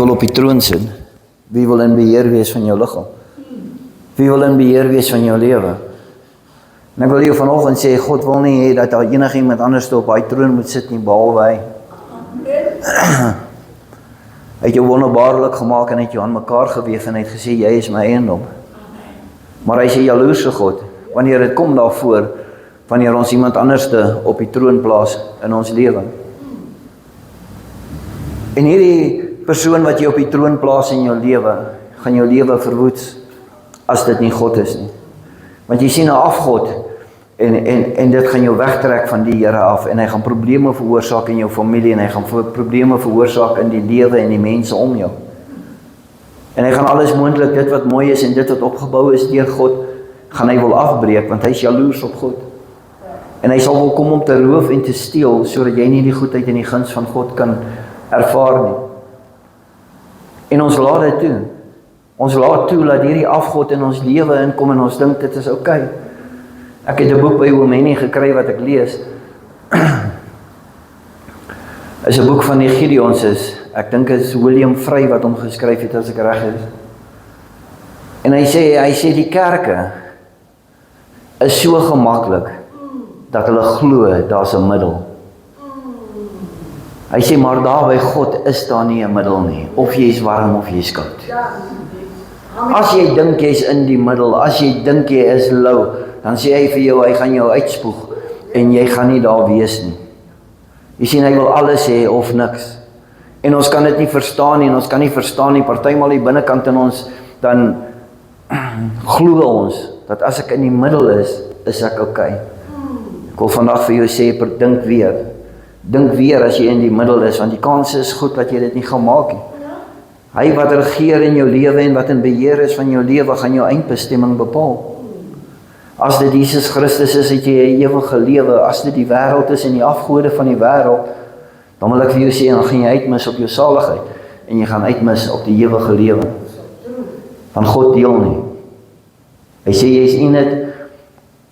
wil op die troon sit? Wie wil in beheer wees van jou liggaam? Wie wil in beheer wees van jou lewe? En ek wil jou vanoggend sê, God wil nie hê dat daar enigiemand anders op hy troon moet sit nie, behalwe hy. Hy het jou wonderbaarlik gemaak en het jou aan mekaar geweef en het gesê, jy is my eiendom. Maar hy is 'n jaloerse God, wanneer dit kom daarvoor, wanneer ons iemand anderste op die troon plaas in ons lewe. En hierdie persoon wat jy op die troon plaas in jou lewe, gaan jou lewe verwoes, as dit nie God is nie. Want jy sien 'n afgod, en dit gaan jou wegtrek van die Here af, en hy gaan probleme veroorsaak in jou familie, en hy gaan probleme veroorsaak in die lewe en die mense om jou. En hy gaan alles moontlik, dit wat mooi is en dit wat opgebou is deur God, gaan hy wil afbreek, want hy is jaloers op God. En hy sal wil kom om te roof en te steel, sodat jy nie die goedheid en die guns van God kan ervaar nie. En ons laat dit toe. Ons laat toe dat hierdie afgod in ons lewe inkom en ons dink dit is oukei. Ek het 'n boek by Omeni gekry wat ek lees. Is 'n boek van die Gideons is. Ek dink dit is William Vry wat hom geskryf het, as ek reg is. En hy sê die kerke is so gemaklik dat hulle glo daar's 'n middel. Hy sê maar daar by God is daar nie 'n middel nie. Of jy is warm of jy is koud. As jy dink jy is in die middel, as jy dink jy is lou, dan sê hy vir jou, hy gaan jou uitspoeg en jy gaan nie daar wees nie. Jy sien, hy wil alles hê of niks. En ons kan dit nie verstaan nie, en ons kan nie verstaan nie, partymal die binnekant in ons, dan glo ons, dat as ek in die middel is ek oukei. Ek wil vandag vir jou sê, dink weer as jy in die middel is, want die kans is goed dat jy dit nie gaan maak nie. Hy wat regeer in jou lewe en wat in beheer is van jou lewe, gaan jou eindbestemming bepaal. As dit Jesus Christus is, het jy 'n ewige lewe. As dit die wêreld is en die afgode van die wêreld, dan wil ek vir jou sê, dan gaan jy uitmis op jou saligheid, en jy gaan uitmis op die ewige lewe. Van God deel nie. Hy sê, jy is in it,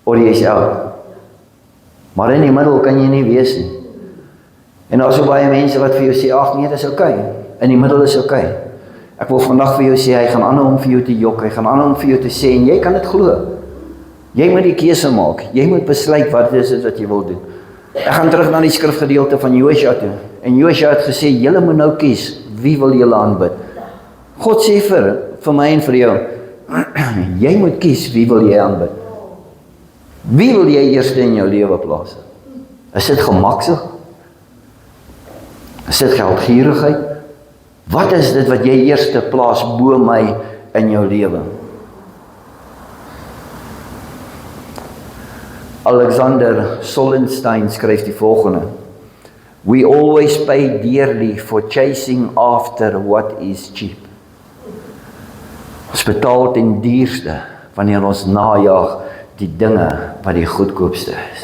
or jy is out. Maar in die middel kan jy nie wees nie. En daar is so baie mense wat vir jou sê, ag nee, dit is oukei. In die middel is oukei. Ek wil vandag vir jou sê, hy gaan aanhou om vir jou te jok, hy gaan aanhou om vir jou te sê, en jy kan dit glo. Jy moet die keuse maak, jy moet besluit wat is dit wat jy wil doen. Ek gaan terug na die skrifgedeelte van Josua toe, en Josua het gesê, julle moet nou kies, wie wil julle aanbid? God sê vir my en vir jou, jy moet kies, wie wil jy aanbid? Wie wil jy eerste in jou lewe plaas? Is dit gemaksig? Is dit geldgierigheid? Wat is dit wat jy eerste plaas bo my in jou lewe? Alexander Sollenstein skryf die volgende: We always pay dearly for chasing after what is cheap. Ons betaal ten duurste wanneer ons najag die dinge wat die goedkoopste is.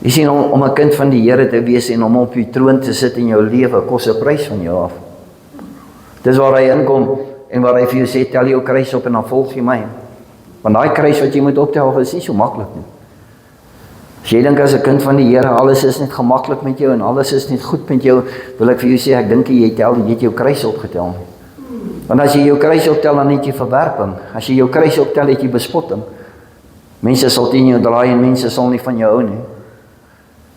Jy sien, om 'n kind van die Here te wees en om op die troon te sit in jou lewe, kos 'n prys van jou af. Dis waar hy inkom en waar hy vir jou sê, tel jou kruis op en dan volg jy my. Want daai kruis wat jy moet optel, is nie so maklik nie. As jy dink as 'n kind van die Here, alles is net gemaklik met jou en alles is net goed met jou, wil ek vir jou sê, ek dink jy het jou kruis opgetel. Want as jy jou kruis optel, dan het jy verwerping. As jy jou kruis optel, het jy bespotting. Mense sal teen jou draai en mense sal nie van jou hou nie.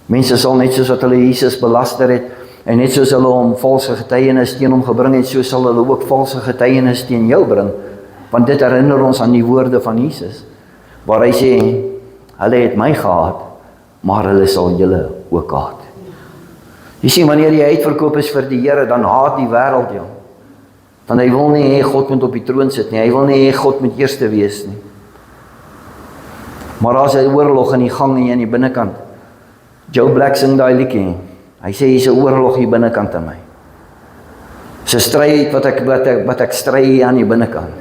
Mense sal net soos wat hulle Jesus belaster het, en net soos hulle hom valse getuienis teen hom gebring het, so sal hulle ook valse getuienis teen jou bring. Want dit herinner ons aan die woorde van Jesus, waar hy sê, hulle het my gehaat, maar hulle sal julle ook haat. Jy sien, wanneer jy uitverkoop is vir die Here, dan haat die wêreld jou. Want hy wil nie hê God moet op die troon sit nie, hy wil nie hê God moet eerste wees nie. Maar daar's 'n oorlog in die gang hier in die binnekant. Joe Black sing daai liedjie. Hy sê, hier's 'n oorlog hier binnekant aan my. Dis 'n stryd wat ek stry hier aan die binnekant.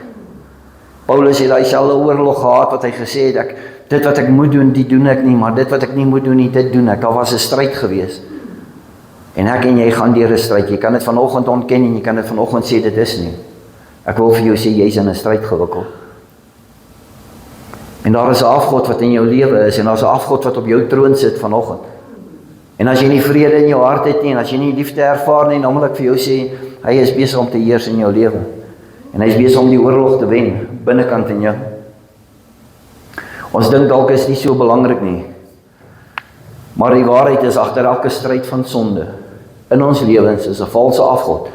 Paulus het daai selfde oorlog gehad wat hy gesê het, dit wat ek moet doen, dit doen ek nie, maar dit wat ek nie moet doen nie, dit doen ek. Daar was 'n stryd gewees. En ek en jy gaan deur 'n stryd. Jy kan dit vanoggend ontken en jy kan dit vanoggend sê dit is nie. Ek wil vir jou sê, jy's in 'n stryd gewikkeld. En daar is 'n afgod wat in jou lewe is, en daar is 'n afgod wat op jou troon sit vanoggend. En as jy nie vrede in jou hart het nie, en as jy nie liefde ervaar nie, dan wil ek vir jou sê, hy is besig om te heers in jou lewe. En hy is besig om die oorlog te wen, binnekant in jou. Ons dink dalk is nie so belangrik nie, maar die waarheid is, agter elke stryd van sonde, in ons lewens is 'n valse afgod,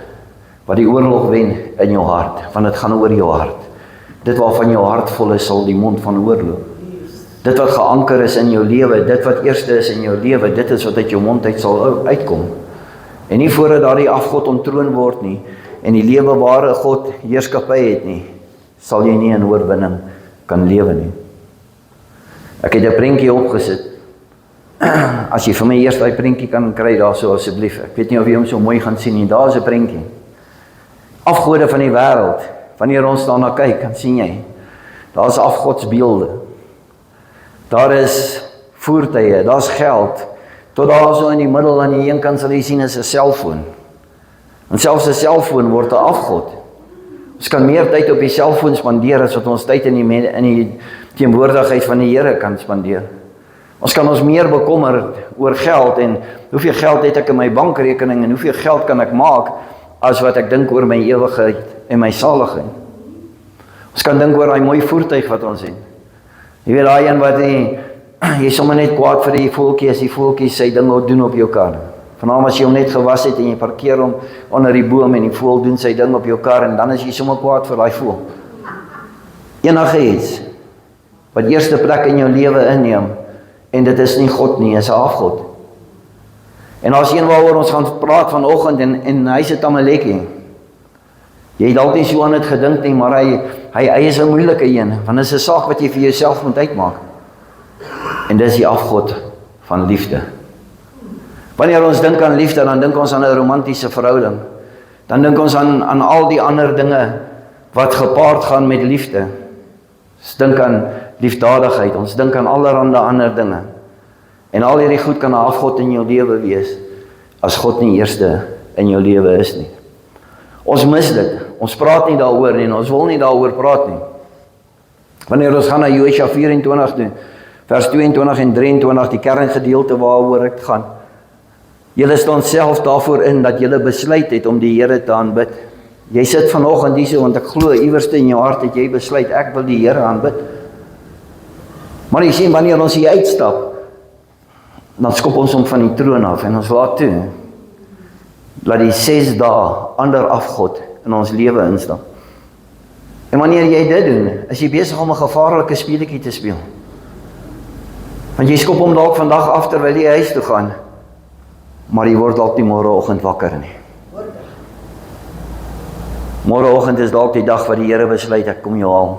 wat die oorlog wen in jou hart, want dit gaan oor jou hart. Dit waarvan jou hart vol is, sal die mond van oorloop. Dit wat geanker is in jou lewe, dit wat eerste is in jou lewe, dit is wat uit jou mond uit sal uitkom. En nie voordat daardie afgod ontroon word nie, en die lewe ware God heerskappy het nie, sal jy nie in oorwinning kan lewe nie. Ek het 'n prentjie opgesit. As jy vir my eers daai prentjie kan kry daar so asseblief. Ek weet nie of jy hom so mooi gaan sien nie. Daar is 'n prentjie. Afgode van die wêreld. Wanneer ons daarna kyk, dan sien jy, daar is afgodsbeelde. Daar is voertuie, daar is geld. Tot daar so in die middel aan die een kant sal jy sien is 'n selfoon. En selfs 'n selfoon word 'n afgod. Ons kan meer tyd op die selfoon spandeer as wat ons tyd in die teenwoordigheid van die Here kan spandeer. Ons kan ons meer bekommer oor geld en hoeveel geld het ek in my bankrekening en hoeveel geld kan ek maak as wat ek dink oor my ewigheid en my saligheid. Ons kan dink oor daai mooi voertuig wat ons het. Jy weet daai een wat jy sommer net kwaad vir die voeltjie as die voeltjie sy ding wil doen op jou kar. Vanaand as jy hom net gewas het en jy parkeer hom onder die boom en die voël doen sy ding op jou kar en dan is jy sommer kwaad vir daai voël. Enige iets wat eerste plek in jou lewe inneem en dit is nie God nie, is 'n afgod. En as een waaroor ons gaan praat vanoggend en hy sit aan 'n lekkie. Jy het dalk nie so aan dit gedink nie, maar hy is 'n moeilike een, want dit is 'n saak wat jy vir jouself moet uitmaak. En dis die afgod van liefde. Wanneer ons dink aan liefde, dan dink ons aan 'n romantiese verhouding. Dan dink ons aan al die ander dinge wat gepaard gaan met liefde. Ons dink aan liefdadigheid, ons dink aan allerhande ander dinge. En al hierdie goed kan 'n afgod in jou lewe wees, as God nie eerste in jou lewe is nie. Ons mis dit, ons praat nie daaroor nie, en ons wil nie daaroor praat nie. Wanneer ons gaan na Josua 24 toe, vers 22 en 23, die kerngedeelte waaroor ek gaan. Julle staan self daarvoor in, dat julle besluit het om die Here te aanbid. Jy sit vanoggend hier so, want ek glo iewerste in jou hart het jy besluit, ek wil die Here aanbid. Maar jy sien, wanneer ons hier uitstap, dan skop ons hom van die troon af, en ons laat toe, laat die 6 dae ander afgod in ons lewe instap. En wanneer jy dit doen, is jy besig om 'n gevaarlike speletjie te speel. Want jy skop hom dalk vandag af terwyl jy huis toe gaan, maar jy word dalk nie môreoggend wakker nie. Môreoggend is dalk die dag wat die Here besluit, ek kom jou haal.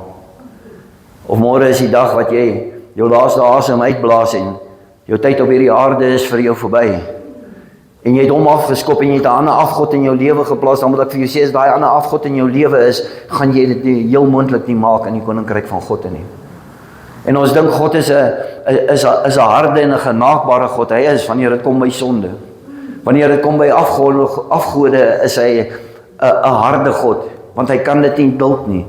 Of môre is die dag wat jy jou laaste asem uitblaas en jou tyd op hierdie aarde is vir jou verby. En jy het hom afgeskop en jy het 'n ander afgod in jou lewe geplaas, dan moet ek vir jou sê, as daai ander afgod in jou lewe is, gaan jy dit heel moontlik nie maak in die koninkryk van God nie. En ons dink God is 'n harde en 'n genaakbare God. Hy is wanneer dit kom by sonde. Wanneer dit kom by afgode, is hy 'n harde God, want hy kan dit nie duld nie.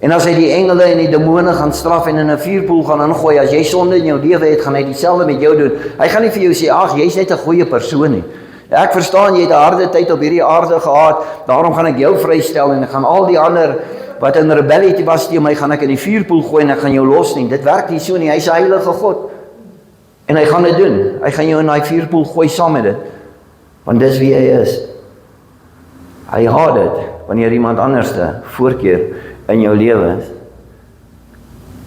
En as hy die engele en die demone gaan straf en in 'n vuurpoel gaan ingooi, as jy sonde in jou lewe het, gaan hy dieselfde met jou doen. Hy gaan nie vir jou sê, ag, jy's net 'n goeie persoon nie. Ja, ek verstaan, jy het 'n harde tyd op hierdie aarde gehad, daarom gaan ek jou vrystel en ek gaan al die ander wat in rebellie was teen my, gaan ek in die vuurpoel gooi en ek gaan jou los nie. Dit werk nie so nie, hy's 'n heilige God. En hy gaan dit doen. Hy gaan jou in daai vuurpoel gooi saam met dit. Want dis wie hy is. Hy haat dit wanneer iemand anderste voorkeur in jou lewe is.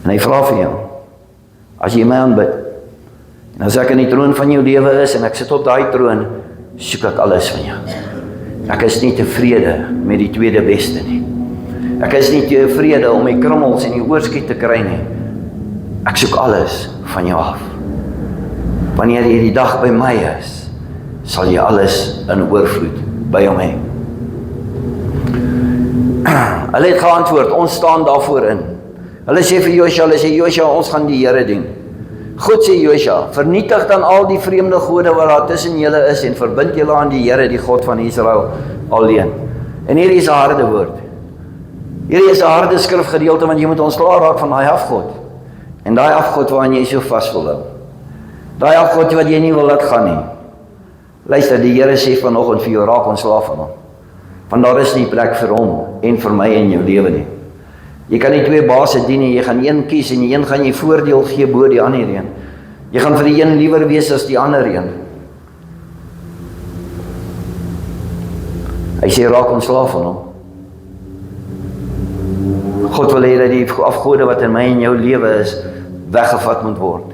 En hy vra vir jou, as jy my aanbid, en as ek in die troon van jou lewe is, en ek sit op daai troon, soek ek alles van jou. Ek is nie tevrede met die tweede beste nie. Ek is nie tevrede om my krummels en die oorskiet te kry nie. Ek soek alles van jou af. Wanneer jy die dag by my is, sal jy alles in oorvloed by hom hê. Hulle het geantwoord, ons staan daarvoor in. Hulle sê vir Josua, ons gaan die Here dien. Goed, sê Josua, vernietig dan al die vreemde gode wat daar tussen julle is en verbind julle aan die Here, die God van Israel alleen. En hierdie is 'n harde woord. Hierdie is 'n harde skrifgedeelte, want jy moet ontslae raak van daai afgod. En daai afgod waaraan jy so vas wil hou. Daai afgod wat jy nie wil laat gaan nie. Luister, die Here sê vanoggend vir jou, raak ontslaaf van hom. Want daar is nie plek vir hom en vir my in jou lewe nie. Jy kan nie twee baase dien nie, jy gaan een kies en die een gaan jy voordeel gee bo die ander een. Jy gaan vir die een liewer wees as die ander een. Hy sê raak ontslaaf van hom. God wil hê dat die afgode wat in my en jou lewe is, weggevat moet word.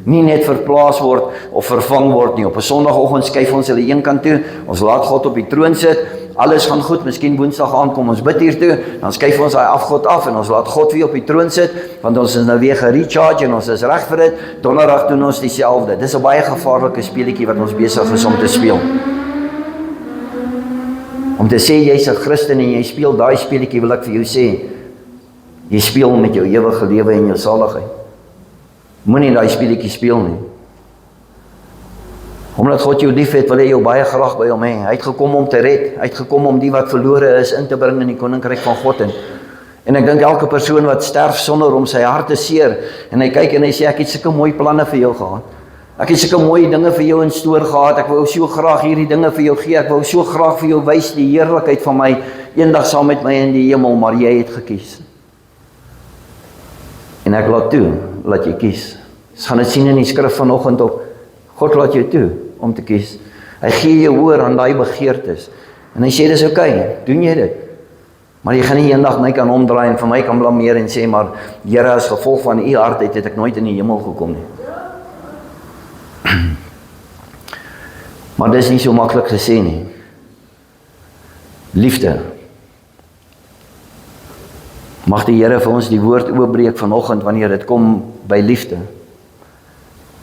Nie net verplaas word of vervang word nie. Op 'n Sondagoggend skuif ons hulle een kant toe, ons laat God op die troon sit, alles gaan goed, miskien Woensdag aand kom ons bid hier toe, dan skuif ons daai afgod af en ons laat God weer op die troon sit, want ons is nou weer gerecharge en ons is reg vir dit. Donderdag doen ons dieselfde. Dis 'n baie gevaarlike speletjie wat ons besig is om te speel. Om te sê jy's 'n Christen en jy speel daai speletjie, wil ek vir jou sê, jy speel met jou ewige lewe en jou saligheid. Moenie daai speletjie speel nie. Omdat God jou lief het, wil hy jou baie graag by hom hê. Hy het gekom om te red. Hy het gekom om die wat verlore is in te bring in die koninkryk van God. En ek dink elke persoon wat sterf sonder om sy hart te seer, en hy kyk en hy sê, ek het sulke mooi planne vir jou gehad. Ek het sulke mooi dinge vir jou in stoor gehad. Ek wou so graag hierdie dinge vir jou gee. Ek wou so graag vir jou wys die heerlikheid van my eendag saam met my in die hemel, maar jy het gekies. En ek laat toe, laat jy kies. Ons gaan dit sien in die skrif vanoggend ook. God laat jou toe om te kies. Hy gee jou hoor aan daai begeertes. En hy sê, dis okay, doen jy dit. Maar jy gaan nie eendag my kan omdraai en vir my kan blameer en sê, maar Here, as gevolg van u hardheid het ek nooit in die hemel gekom nie. Maar dis nie so maklik gesê nie. Liefde. Mag die Here vir ons die woord oopbreek vanoggend wanneer dit kom by liefde.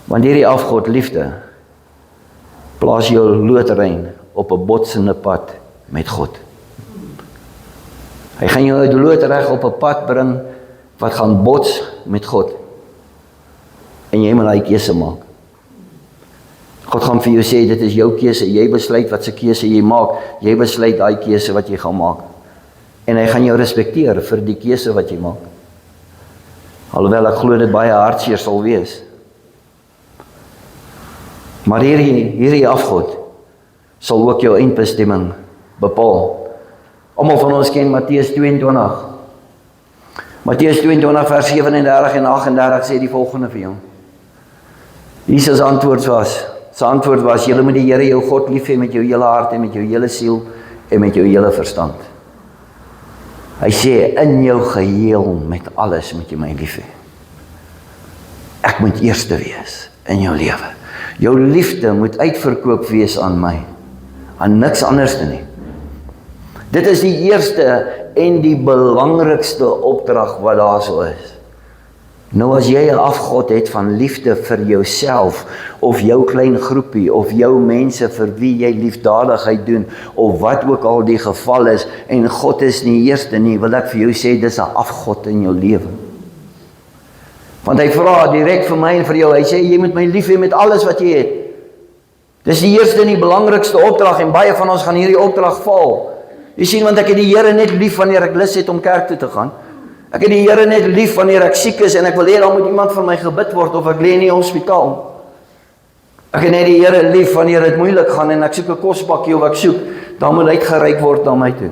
Want hierdie afgod liefde plaas jou loodrein op 'n botsende pad met God. Hy gaan jou loodreg op 'n pad bring wat gaan bots met God. En jy moet daai keuse maak. God gaan vir jou sê, dit is jou keuse, jy besluit wat se keuse jy maak, jy besluit daai keuse wat jy gaan maak. En hy gaan jou respekteer vir die keuse wat jy maak. Alhoewel ek glo dit baie hartseer sal wees. Maar hierdie afgod sal ook jou eindbestemming bepaal. Almal van ons ken Matteus 22. Matteus 22 vers 37 en 38 sê die volgende vir jou. Jesus sy antwoord was, julle moet die Here jou God lief hê met jou hele hart en met jou hele siel en met jou hele verstand. Hy sê, in jou geheel met alles moet jy my lief hê. Ek moet eerste wees in jou lewe. Jou liefde moet uitverkoop wees aan my, aan niks anders nie. Dit is die eerste en die belangrikste opdrag wat daar so is. Nou as jy 'n afgod het van liefde vir jouself, of jou klein groepie, of jou mense vir wie jy liefdadigheid doen, of wat ook al die geval is, en God is nie eerste nie, wil ek vir jou sê, dis 'n afgod in jou lewe. Want hy vra direk vir my en vir jou, hy sê, jy moet my lief hê met alles wat jy het. Dis die eerste en die belangrikste opdrag, en baie van ons gaan hierdie opdrag val. Jy sien, want ek het die Here net lief wanneer ek lus het om kerk toe te gaan. Ek het die Here net lief wanneer ek siek is, en ek wil hê, dan moet iemand vir my gebid word, of ek lê in die hospitaal. Ek het net die Here lief wanneer dit moeilik gaan, en ek soek 'n kosbakkie, of ek soek, dan moet uitgereik word na my toe.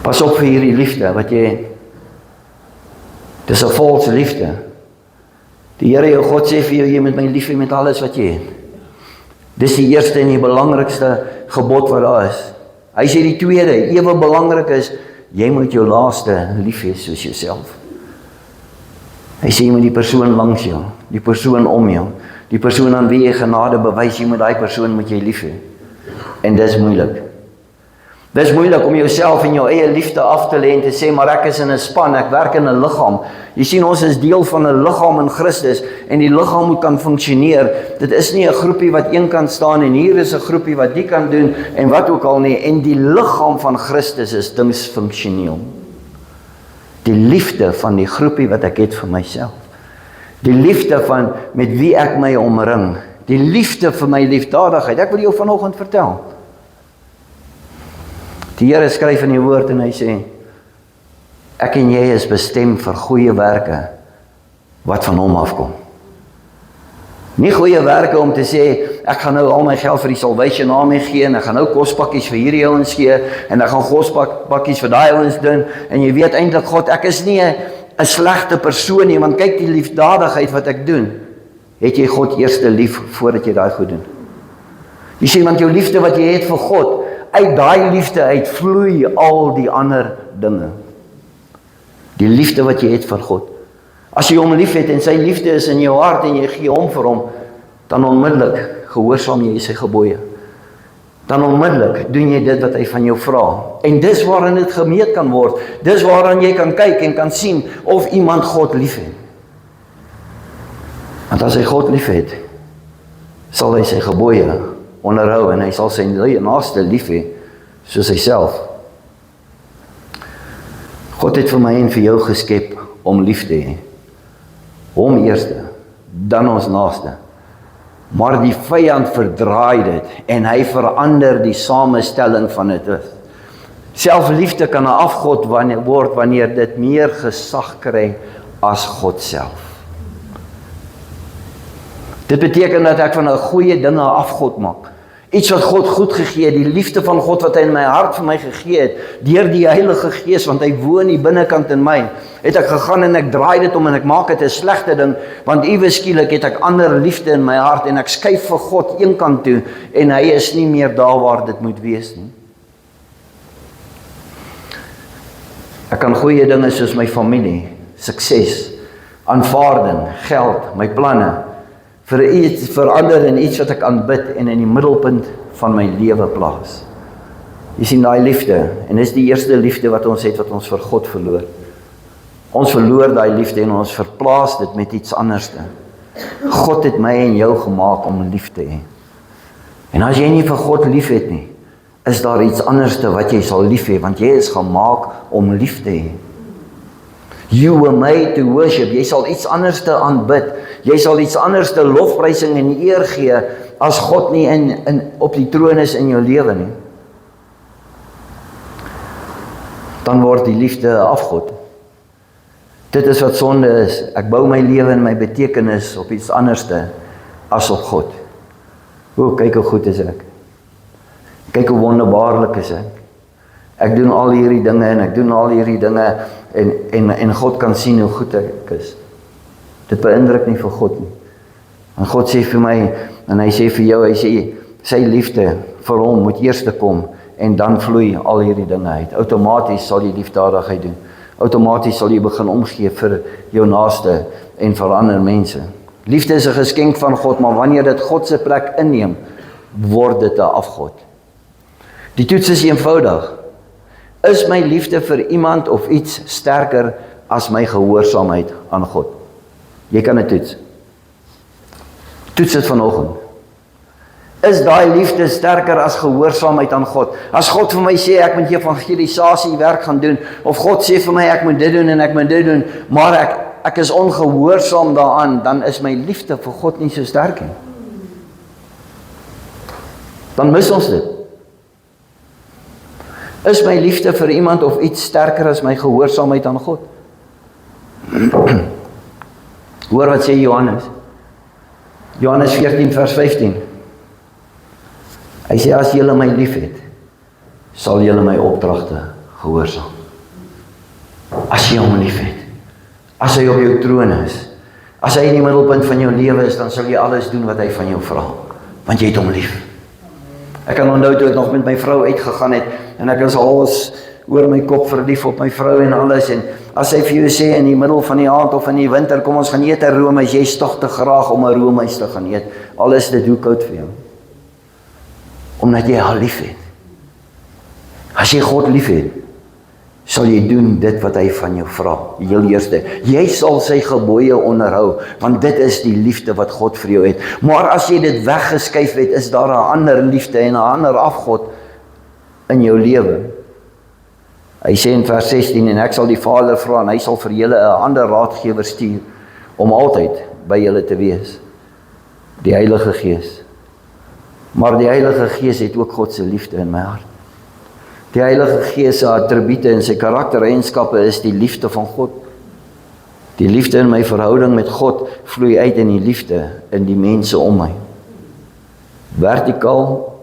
Pas op vir hierdie liefde, wat jy het. Dis 'n valse liefde. Die Here jou God sê vir jou, jy moet my lief hê met alles wat jy het. Dis die eerste en die belangrikste gebod wat daar is. Hy sê die tweede, ewe belangrik is, jy moet jou naaste lief hê soos jouself. Hy sê jy moet die persoon langs jou, die persoon om jou, die persoon aan wie jy genade bewys, jy moet daai persoon moet jy lief hê. En dis moeilik. Dis moeilik om jouself en jou eie liefde af te lê en te sê, maar ek is in 'n span, ek werk in 'n liggaam. Jy sien, ons is deel van 'n liggaam in Christus, en die liggaam moet kan funksioneer. Dit is nie 'n groepie wat een kant staan, en hier is 'n groepie wat die kan doen, en wat ook al nie, en die liggaam van Christus is dingsfunksioneel. Die liefde van die groepie wat ek het vir myself. Die liefde van met wie ek my omring. Die liefde vir my liefdadigheid. Ek wil jou vanoggend vertel. Die Here skryf in die woord en hy sê, ek en jy is bestem vir goeie werke wat van hom afkom. Nie goeie werke om te sê, ek gaan nou al my geld vir die Salvation Army gee, en ek gaan nou kospakkies vir hierdie ouens gee, en ek gaan kospakkies vir daai ouens doen, en jy weet eintlik God, ek is nie 'n slegte persoon nie, want kyk die liefdadigheid wat ek doen. Het jy God eerste lief voordat jy daai goed doen? Jy sien, want jou liefde wat jy het vir God, uit daai liefde uit vloei al die ander dinge. Die liefde wat jy het vir God. As jy hom lief het en sy liefde is in jou hart en jy gee hom vir hom, dan onmiddellik gehoorsaam jy sy gebooie. Dan onmiddellik doen jy dit wat hy van jou vra. En dis waarin dit gemeet kan word. Dis waaraan jy kan kyk en kan sien of iemand God lief het. Want as hy God lief het, sal hy sy gebooie onderhou en hy sal sy naaste lief hê soos hy self. God het vir my en vir jou geskep om lief te hê. Hom eerste, dan ons naaste. Maar die vyand verdraai dit en hy verander die samestelling van dit. Selfliefde kan 'n afgod word wanneer dit meer gesag kry as God self. Dit beteken dat ek van 'n goeie dinge afgod maak. Iets wat God goed gegee het, die liefde van God wat hy in my hart vir my gegee het, deur die Heilige Gees, want hy woon die binnekant in my, het ek gegaan en ek draai dit om en ek maak dit 'n slegte ding, want iewes skielik het ek ander liefde in my hart en ek skuif vir God een kant toe en hy is nie meer daar waar dit moet wees nie. Ek kan goeie dinge soos my familie, sukses, aanvaarding, geld, my planne, vir iets verander in iets wat ek aanbid en in die middelpunt van my lewe plaas. Jy sien daai liefde, en dis die eerste liefde wat ons het, wat ons vir God verloor. Ons verloor daai liefde en ons verplaas dit met iets anderste. God het my en jou gemaak om lief te hê. En as jy nie vir God lief het nie, is daar iets anderste wat jy sal lief hê, want jy is gemaak om lief te hê. You were made to worship. Jy sal iets anderste aanbid. Jy sal iets anderste lofprysing en eer gee as God nie op die troon is in jou lewe nie. Dan word die liefde 'n afgod. Dit is wat sonde is. Ek bou my lewe en my betekenis op iets anderste as op God. Kyk hoe goed is ek. Kyk hoe wonderbaarlik is ek. Ek doen al hierdie dinge en ek doen al hierdie dinge en God kan sien hoe goed ek is. Dit beïndruk nie vir God nie. En God sê vir my, en hy sê vir jou, hy sê, sy liefde vir hom moet eers kom, en dan vloei al hierdie dinge uit. Outomaties sal jy liefdadigheid doen. Outomaties sal jy begin omgee vir jou naaste en vir ander mense. Liefde is 'n geskenk van God, maar wanneer dit God se plek inneem, word dit 'n afgod. Die toets is eenvoudig. Is my liefde vir iemand of iets sterker as my gehoorsaamheid aan God? Jy kan dit toets. Toets dit vanoggend. Is daai liefde sterker as gehoorsaamheid aan God? As God vir my sê ek moet evangelisasie werk gaan doen, of God sê vir my ek moet dit doen en ek moet dit doen, maar ek is ongehoorsaam daaraan, dan is my liefde vir God nie so sterk nie. Dan mis ons dit. Is my liefde vir iemand of iets sterker as my gehoorsaamheid aan God? Hoor wat sê Johannes. Johannes 14 vers 15. Hy sê, as julle my lief het, sal julle my opdragte gehoorsaam. As jy hom lief het, as hy op jou troon is, as hy in die middelpunt van jou lewe is, dan sal jy alles doen wat hy van jou vra, want jy het hom lief. Ek kan onthou toe ek nog met my vrou uitgegaan het, en ek is alles oor my kop verlief op my vrou en alles, en as hy vir jou sê in die middel van die aand of in die winter, kom ons gaan eet 'n roomys, jy is tog te graag om 'n roomys te gaan eet, al is dit hoe koud vir jou. Omdat jy haar lief het. As jy God lief het, sal jy doen dit wat hy van jou vra, heel eerste. Jy sal sy gebooie onderhou, want dit is die liefde wat God vir jou het. Maar as jy dit weggeskuif het, is daar 'n ander liefde en 'n ander afgod in jou lewe. Hy sê in vers 16, en ek sal die Vader vra, en hy sal vir julle 'n ander raadgewer stuur, om altyd by julle te wees. Die Heilige Gees. Maar die Heilige Gees het ook God se liefde in my hart. Die Heilige Gees se attribute en sy karaktereienskappe is die liefde van God. Die liefde in my verhouding met God vloei uit in die liefde in die mense om my. Vertikaal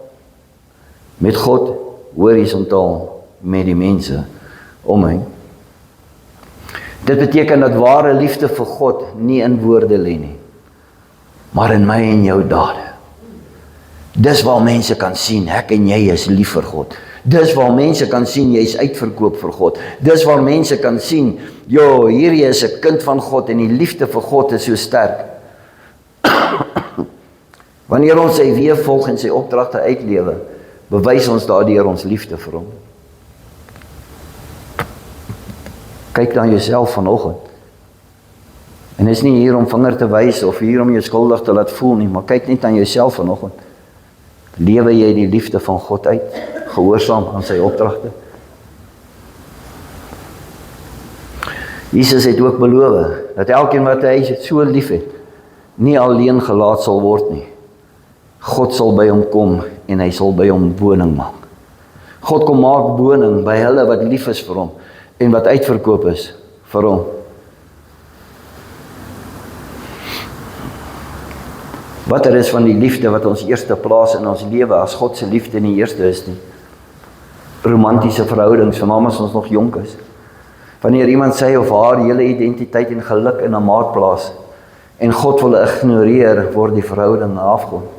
met God, horisontaal met die mense om my. Dit beteken dat ware liefde vir God nie in woorde lê nie, maar in my en jou dade. Dis waar mense kan sien, ek en jy is lief vir God. Dis waar mense kan sien, jy is uitverkoop vir God. Dis waar mense kan sien, hierdie is 'n kind van God en die liefde vir God is so sterk. Wanneer ons sy weë volg en sy opdragte uitlewe, bewys ons daardeur ons liefde vir hom. Kyk na jouself vanoggend. En dit is nie hier om vinger te wys of hier om jou skuldig te laat voel nie, maar kyk net aan jouself vanoggend. Lewe jy die liefde van God uit, gehoorsaam aan sy opdragte? Jesus het ook beloof dat elkeen wat hy so lief het, nie alleen gelaat sal word nie. God sal by hom kom en hy sal by hom woning maak. God kom maak woning by hulle wat lief is vir hom en wat uitverkoop is vir hom. Wat is van die liefde wat ons eerste plaas in ons lewe as God se liefde nie eerste is nie? Romantiese verhoudings, veral as ons nog jonk is. Wanneer iemand sy of haar hele identiteit en geluk in 'n maat plaas en God wil ignoreer, word die verhouding 'n afgrond.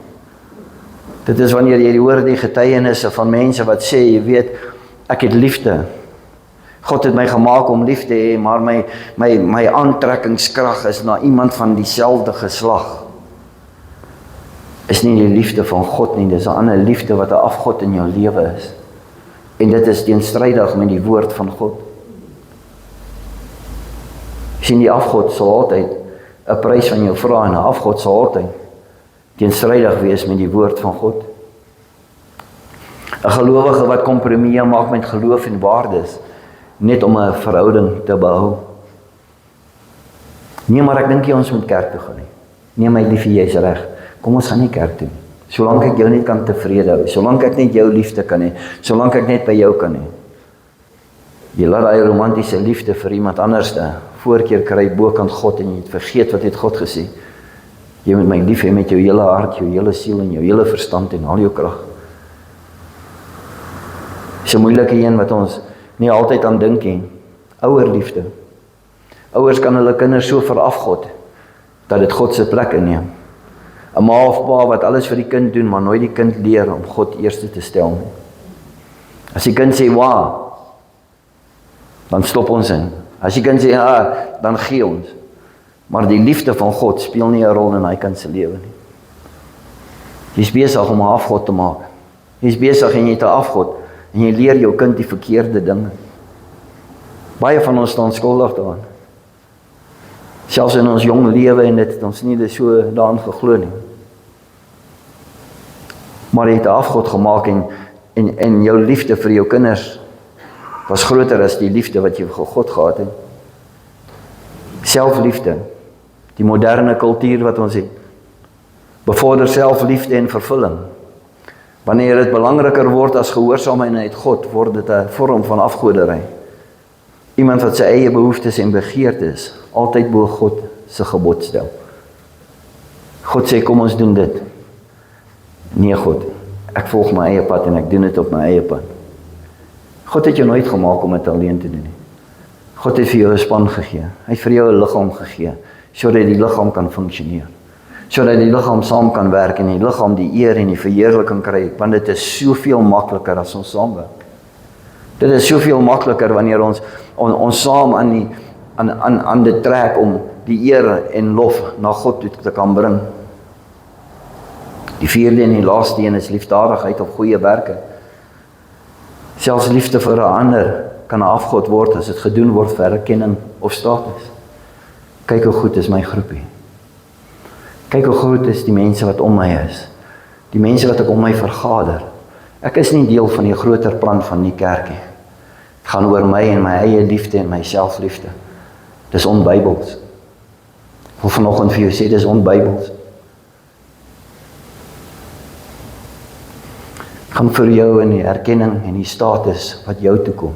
Dit is wanneer jy hoor die getuienisse van mense wat sê, jy weet, ek het liefde. God het my gemaak om lief te hê, maar my aantrekkingskrag is na iemand van dieselfde geslag. Is nie die liefde van God nie, dis 'n ander liefde wat 'n afgod in jou lewe is. En dit is teenstrydig met die woord van God. Sien, die afgod sal altyd 'n prys van jou vra en 'n afgod sal altyd teenstrydig wees met die woord van God. 'n Gelowige wat kompromieë maak met geloof en waardes, net om 'n verhouding te behou. Nee, maar ek dink jy ons moet kerk toe gaan nie. Nee, my liefie, jy is reg. Kom ons gaan nie kerk toe. Solank ek jou net kan tevrede hou, solank ek net jou liefde kan hê, solank ek net by jou kan hê. Jy laat daai romantiese liefde vir iemand anders voorkeur kry bokant God en jy het vergeet wat het God gesê. Jy moet my lief hê met jou hele hart, jou hele siel en jou hele verstand en al jou krag. Dis 'n moeilike een wat ons nie altyd aan dink nie. Ouerliefde. Ouers kan hulle kinders so verafgod dat dit God se plek inneem. 'n Ma of pa wat alles vir die kind doen, maar nooit die kind leer om God eerste te stel nie. As die kind sê wa, dan stop ons in. As die kind sê ja, dan gee ons. Maar die liefde van God speel nie 'n rol in hy kind se lewe nie. Jy's besig om 'n afgod te maak. Jy's besig en jy het 'n afgod en jy leer jou kind die verkeerde dinge. Baie van ons staan skuldig daaraan. Selfs in ons jong lewe en dit het ons nie so daaraan geglo nie. Maar jy het 'n afgod gemaak en jou liefde vir jou kinders was groter as die liefde wat jy vir God gehad het. Selfliefde, die moderne kultuur wat ons het, bevorder selfliefde en vervulling. Wanneer dit belangriker word as gehoorsaamheid God, word dit 'n vorm van afgoderry. Iemand wat sy eie behoeftes en begeertes altyd bo God se gebod stel. God sê, kom ons doen dit. Nee God, ek volg my eie pad en ek doen dit op my eie pad. God het jou nooit gemaak om dit alleen te doen nie. God het vir jou 'n span gegee. Hy het vir jou 'n liggaam gegee, sodat die liggaam kan funksioneer. Sodat die liggaam saam kan werk en die liggaam die eer en die verheerliking kry, want dit is soveel makliker as ons saamwerk. Dit is soveel makliker wanneer ons saam aan dit trek om die eer en lof na God toe te kan bring. Die vierde en die laaste een is liefdadigheid of goeie werke. Selfs liefde vir 'n ander kan 'n afgod word as dit gedoen word vir erkenning of status. Kyk hoe goed is my groepie. Kyk hoe groot is die mense wat om my is. Die mense wat ek om my vergader. Ek is nie deel van die groter plan van die kerk nie. Het gaan oor my en my eie liefde en my selfliefde. Dis onbybels. Ek wil vanoggend vir jou sê, dis onbybels. Gaan vir jou in die erkenning en die status wat jou toe kom.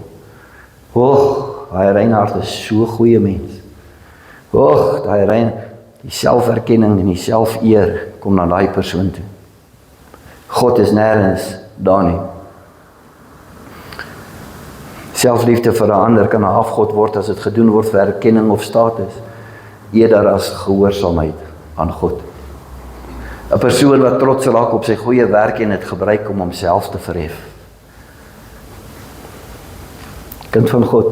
Hy Reinhard is so 'n goeie mens. Daai rein, die selferkenning en die selfeer kom na daai persoon toe. God is nêrens daar nie. Selfliefde vir 'n ander kan 'n afgod word as dit gedoen word vir erkenning of status, eerder as gehoorsaamheid aan God. 'n Persoon wat trots raak op sy goeie werk en dit gebruik om homself te verhef. Kind van God,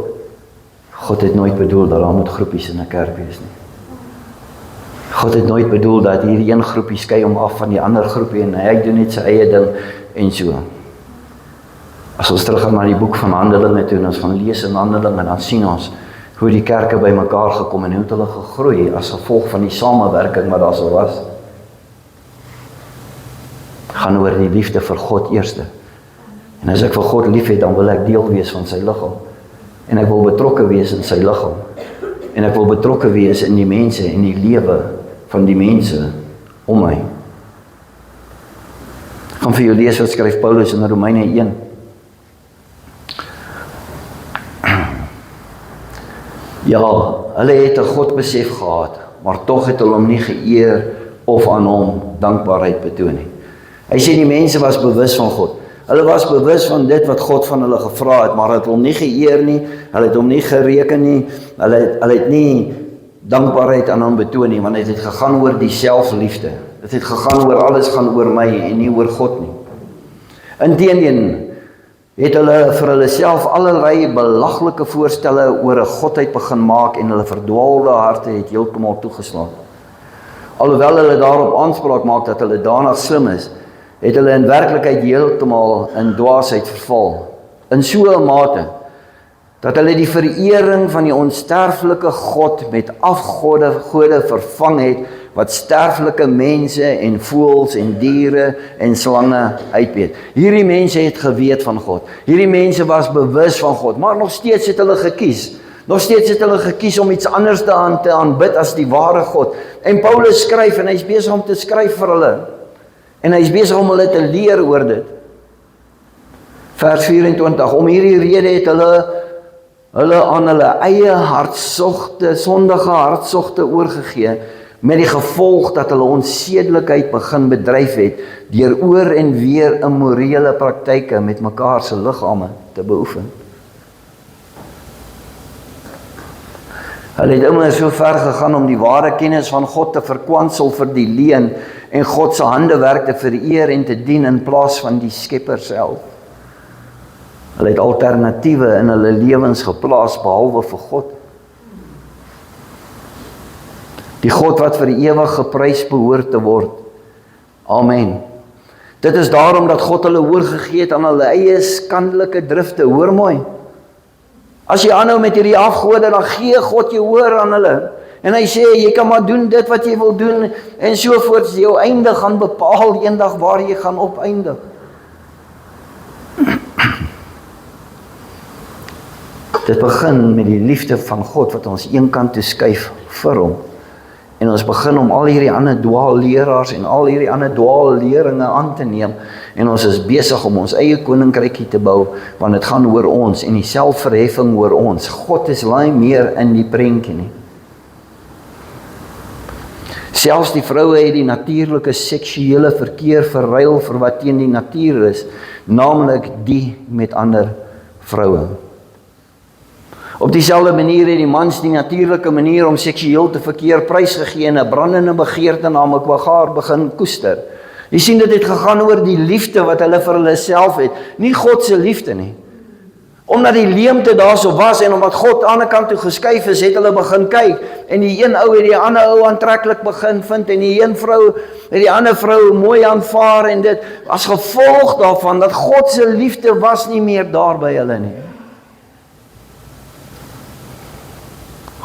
God het nooit bedoel dat daar moet groepies in 'n kerk wees nie. God het nooit bedoel dat hierdie een groepie skei hom af van die ander groepie en hy doen net sy eie ding en so. As ons teruggaan na die boek van Handelinge toe en ons gaan lees in Handelinge, dan sien ons hoe die kerke by mekaar gekom en hoe het hulle gegroei as gevolg van die samewerking wat daar so was. Gaan oor die liefde vir God eerste. En as ek vir God lief het, dan wil ek deel wees van sy liggaam. En ek wil betrokke wees in sy liggaam. En ek wil betrokke wees in die mense en die lewe van die mense om my. Ek gaan vir jou lees wat skryf Paulus in Romeine 1. Ja, hulle het 'n God besef gehad, maar tog het hulle hom nie geëer of aan hom dankbaarheid betoon nie. Hy sê die mense was bewus van God. Hulle was bewus van dit wat God van hulle gevra het, maar hulle het hom nie geëer nie, hulle het hom nie gereken nie, hulle het nie dankbaarheid aan hom betoon nie, want dit het gegaan oor die selfliefde. Dit het gegaan oor alles gaan oor my en nie oor God nie. Inteendeel het hulle vir hulle self allerlei belaglike voorstelle oor 'n godheid begin maak en hulle verdwaalde harte het heeltemal toegeslaan. Alhoewel hulle daarop aanspraak maak dat hulle daarna slim is, het hulle in werklikheid heeltemal in dwaasheid verval. In so 'n mate dat hulle die verering van die onsterflike God met gode vervang het wat sterflike mense en voëls en diere en slange uitbeet. Hierdie mense het geweet van God. Hierdie mense was bewus van God, maar nog steeds het hulle gekies. Nog steeds het hulle gekies om iets anders te aanbid as die ware God. En Paulus skryf en hy's besig om te skryf vir hulle. En hy's besig om hulle te leer oor dit. Vers 24, om hierdie rede het hulle aan hulle eie hartsogte, sondige hartsogte oorgegee, met die gevolg dat hulle onsedelikheid begin bedryf het, deur oor en weer immorele praktyke met mekaar se liggame te beoefen. Hulle het immer so ver gegaan om die ware kennis van God te verkwansel vir die leuen en God se handewerk te vereer en te dien in plaas van die Skepper self. Hulle het alternatiewe in hulle lewens geplaas behalwe vir God. Die God wat vir ewig geprys behoort te word. Amen. Dit is daarom dat God hulle oorgegee het aan hulle eie skandelike drifte. Hoor mooi. As jy aanhou met hierdie afgode, dan gee God jou oor aan hulle. En hy sê, jy kan maar doen dit wat jy wil doen, en sovoorts, jou einde gaan bepaal eendag waar jy gaan opeindig. Dit begin met die liefde van God, wat ons een kant toe skuif vir hom. En ons begin om al hierdie ander dwaalleraars en al hierdie ander dwaalleringe aan te neem. En ons is besig om ons eie koninkrykie te bou, want dit gaan oor ons en die selfverheffing oor ons. God is nie meer in die prentjie nie. Selfs die vroue het die natuurlike seksuele verkeer verruil vir wat teen die natuur is, naamlik die met ander vroue. Op dieselfde manier het die mans die natuurlike manier om seksueel te verkeer prysgegee en 'n brandende begeerte na mekaar begin koester. Jy sien, dit het gegaan oor die liefde wat hulle vir hulle self het, nie God se liefde nie. Omdat die leemte daarso was en omdat God aan die ander kant toe geskuif is, het hulle begin kyk en die een ou het die ander ou aantreklik begin vind en die een vrou het die ander vrou mooi aanvaar en dit as gevolg daarvan dat God se liefde was nie meer daar by hulle nie.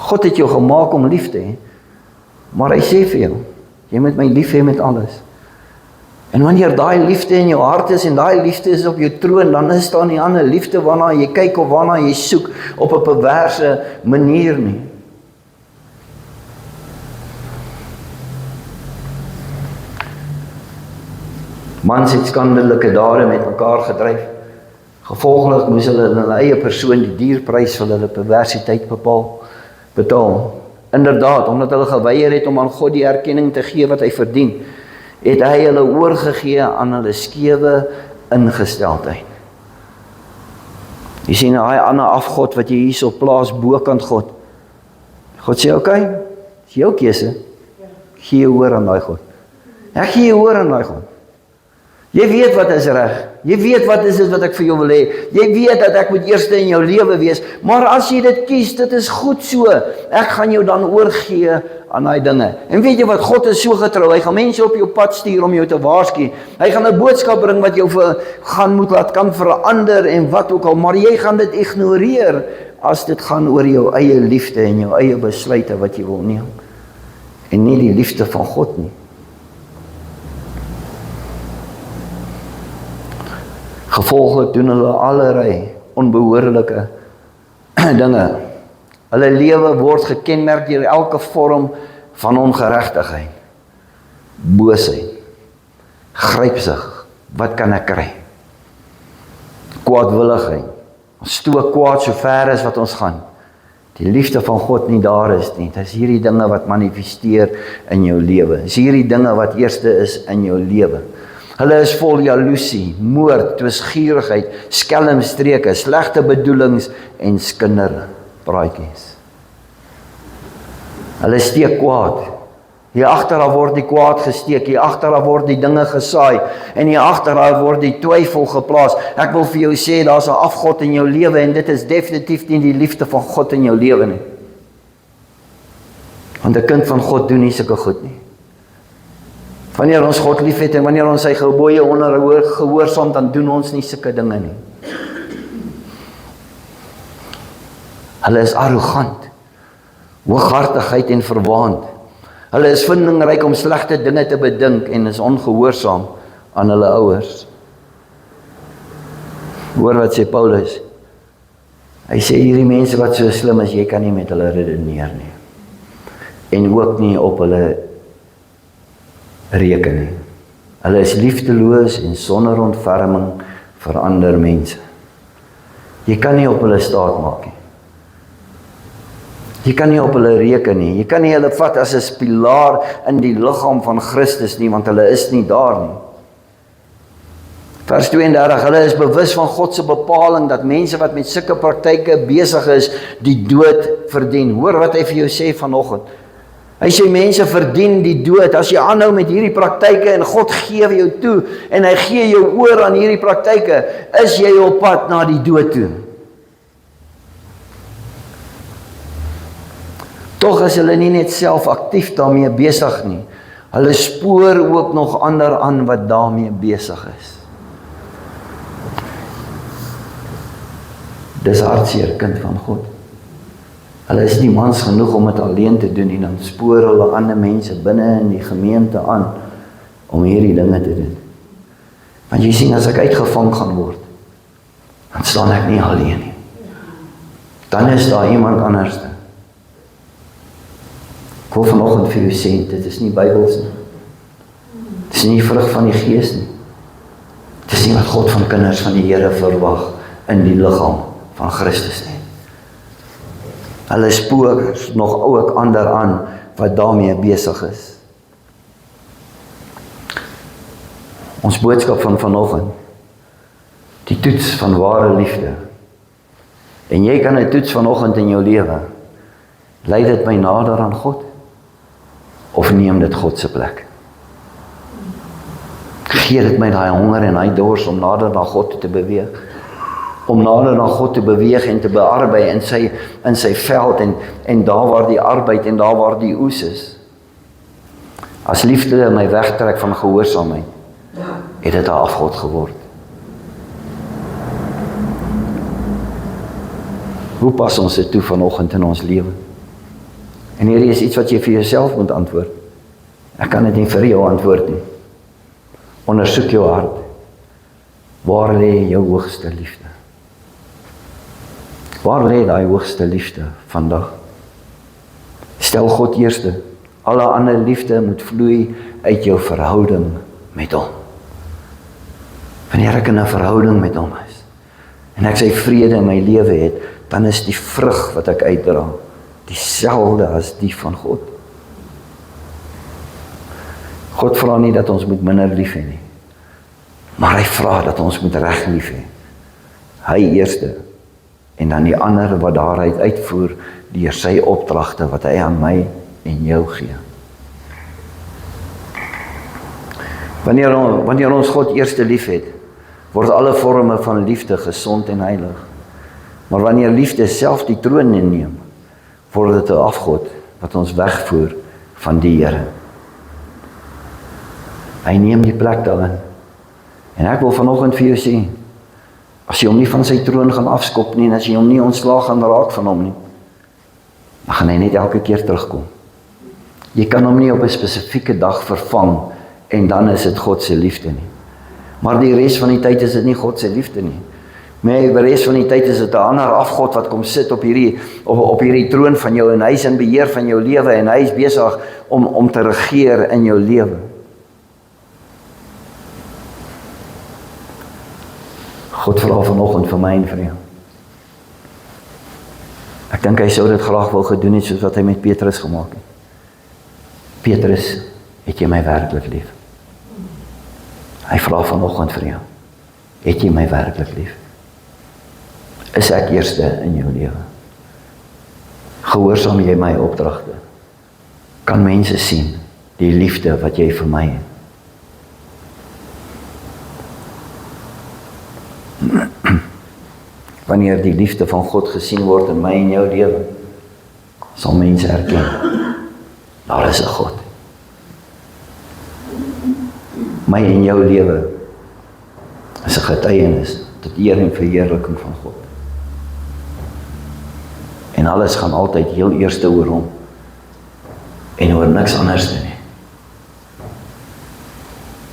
God het jou gemaak om lief te hê, maar hy sê vir jou, jy moet my lief hê met alles. En wanneer daai liefde in jou hart is en daai liefde is op jou troon, dan is daar nie ander liefde waarna jy kyk of waarna jy soek op 'n perverse manier nie. Mans het skandelike dade met mekaar gedryf. Gevolglik moes hulle in hulle eie persoon die dierprys van hulle perversiteit betaal. Inderdaad, omdat hulle geweier het om aan God die erkenning te gee wat hy verdien, het hy hulle oorgegee aan hulle skewe ingesteldheid. Jy sien, daai ander afgod wat jy hierso plaas bokant God. God sê, okay, dis jou keuse. Gee jou oor aan daai God. Ek gee jou oor aan daai God. Jy weet wat is reg. Jy weet wat is dit wat ek vir jou wil hê. Jy weet dat ek moet eerste in jou lewe wees. Maar as jy dit kies, dit is goed so. Ek gaan jou dan oorgee aan daai dinge. En weet jy wat, God is so getrou. Hy gaan mense op jou pad stuur om jou te waarsku. Hy gaan 'n boodskap bring wat jou gaan moet laat kan verander en wat ook al. Maar jy gaan dit ignoreer as dit gaan oor jou eie liefde en jou eie besluite wat jy wil neem. En nie die liefde van God nie. Gevolglik doen hulle allerlei onbehoorlike dinge. Hulle lewe word gekenmerk deur elke vorm van ongeregtigheid, boosheid, grypsig, wat kan ek kry? Kwaadwilligheid, ons stoot kwaad so ver as wat ons gaan. Die liefde van God nie daar is nie. Dit is hierdie dinge wat manifesteer in jou lewe. Dit is hierdie dinge wat eerste is in jou lewe. Hulle is vol jaloesie, moord, twisgierigheid, skelmstreke, slegte bedoelings en kinderpraatjies. Hulle steek kwaad. Hier agter word die kwaad gesteek, hier agter word die dinge gesaai en hier agter word die twyfel geplaas. Ek wil vir jou sê, daar's 'n afgod in jou lewe en dit is definitief nie die liefde van God in jou lewe nie. Want 'n kind van God doen nie sulke goed nie. Wanneer ons God lief het en wanneer ons sy gebooie gehoorsaam, dan doen ons nie sulke dinge nie. Hulle is arrogant, hooghartigheid en verwaand. Hulle is vindingryk om slegte dinge te bedink en is ongehoorsaam aan hulle ouers. Hoor wat sê Paulus. Hy sê hierdie mense wat so slim is, jy kan nie met hulle redeneer nie. En ook nie op hulle reken nie. Hulle is liefdeloos en sonder ontferming vir ander mense. Jy kan nie op hulle staat maak nie. Jy kan nie op hulle reken nie. Jy kan nie hulle vat as 'n pilaar in die liggaam van Christus nie, want hulle is nie daar nie. Vers 32, hulle is bewus van God se bepaling dat mense wat met sulke praktyke besig is, die dood verdien. Hoor wat hy vir jou sê vanoggend. Hy sê mense verdien die dood. As jy aanhou met hierdie praktyke en God gee jou toe en hy gee jou oor aan hierdie praktyke, is jy op pad na die dood toe. Tog is hulle nie net self aktief daarmee besig nie. Hulle spoor ook nog ander aan wat daarmee besig is. Dis hartseer, kind van God. Hulle is nie mans genoeg om dit alleen te doen en dan spoor hulle ander mense binne in die gemeente aan om hierdie dinge te doen. Want jy sien, as ek uitgevang gaan word, dan staan ek nie alleen nie. Dan is daar iemand anders. Ek wil vanoggend vir jou sê, dit is nie Bybels nie. Dit is nie vrug van die Gees nie. Dit is nie wat God van kinders van die Here verwag in die liggaam van Christus nie. Hulle spoor nog ook ander aan wat daarmee besig is. Ons boodskap van vanoggend, die toets van ware liefde. En jy kan 'n toets vanoggend in jou lewe. Lei dit my nader aan God? Of neem dit God se plek? Gee dit my daai honger en daai dors om nader na God toe te beweeg? Om nader na God te beweeg en te bearbei in sy veld en daar waar die arbeid en daar waar die oes is. As liefde my wegtrek van gehoorsaamheid, het dit 'n afgod geword. Hoe pas ons dit toe vanoggend in ons lewe? En hierdie is iets wat jy vir jouself moet antwoord. Ek kan dit nie vir jou antwoord nie. Ondersoek jou hart. Waar lê jou hoogste liefde? Waar lê daai hoogste liefde vandag? Stel God eerste. Alle ander liefde moet vloei uit jou verhouding met hom. Wanneer ek in 'n verhouding met hom is, en ek sy vrede in my lewe het, dan is die vrug wat ek uitdra, dieselfde as die van God. God vra nie dat ons moet minder lief hê nie, maar hy vra dat ons moet reg lief hê. Hy eerste, en dan die ander wat daaruit uitvoer deur sy opdragte wat hy aan my en jou gee. Wanneer ons God eerste lief het, word alle vorme van liefde gesond en heilig. Maar wanneer liefde self die troon inneem, word dit 'n afgod wat ons wegvoer van die Here. Hy neem die plek daarin. En ek wil vanoggend vir jou sê, as jy hom nie van sy troon gaan afskop nie, en as jy hom nie ontslaag gaan raak van hom nie, dan gaan hy net elke keer terugkom. Jy kan hom nie op 'n spesifieke dag vervang, en dan is dit God se liefde nie. Maar die res van die tyd is dit nie God se liefde nie. Maar die res van die tyd is dit 'n ander afgod wat kom sit op hierdie troon van jou, en hy is in beheer van jou lewe, en hy is besig om te regeer in jou lewe. God vra vanoggend vir my en vir jou. Ek dink hy sou dit graag wou gedoen het soos wat hy met Petrus gemaak het. Petrus, het jy my werklik lief? Hy vra vanoggend vir jou. Het jy my werklik lief? Is ek eerste in jou lewe? Gehoorsaam jy my opdragte? Kan mense sien die liefde wat jy vir my het? Wanneer die liefde van God gesien word in my en jou lewe, sal mense erken, daar is 'n God. My en jou lewe is 'n getuienis tot eer en verheerliking van God. En alles gaan altyd heel eerste oor hom en oor niks anders nie.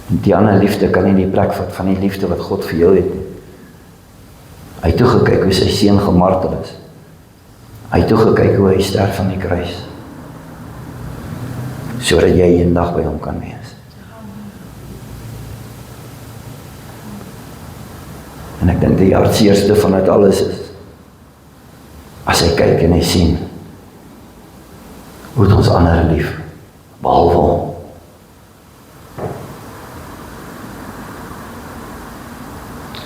Die ander liefde kan nie die plek vat van die liefde wat God vir jou het nie. Hy het toegekyk hoe sy seun gemartel is. Hy het toegekyk hoe hy sterf aan die kruis, sodat jy eendag by hom kan wees. En ek dink die hartseerste van dit alles is, as hy kyk en hy sien, hoe het ons ander lief, behalwe hom.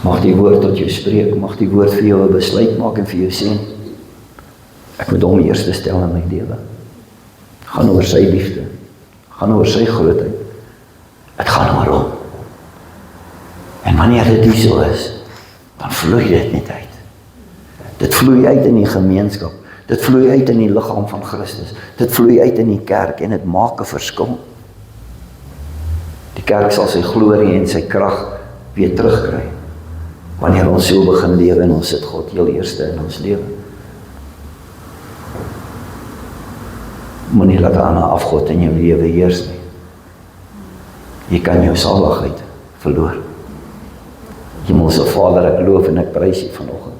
Mag die woord tot jou spreek, mag die woord vir jou 'n besluit maak en vir jou sê, ek moet hom eerste stel in my lewe. Gaan oor sy liefde, gaan oor sy grootheid, het gaan oor hom. En wanneer dit nie so is, dan vloei dit net uit. Dit vloei uit in die gemeenskap, dit vloei uit in die liggaam van Christus, dit vloei uit in die kerk en dit maak 'n verskil. Die kerk sal sy glorie en sy krag weer terugkry, wanneer ons so begin lewe en ons sit God heel eerste in ons lewe. Moenie laat 'n ander afgod in jou lewe heers nie. Jy kan jou saligheid verloor. Hemelse Vader, ek loof en ek prys U vanoggend.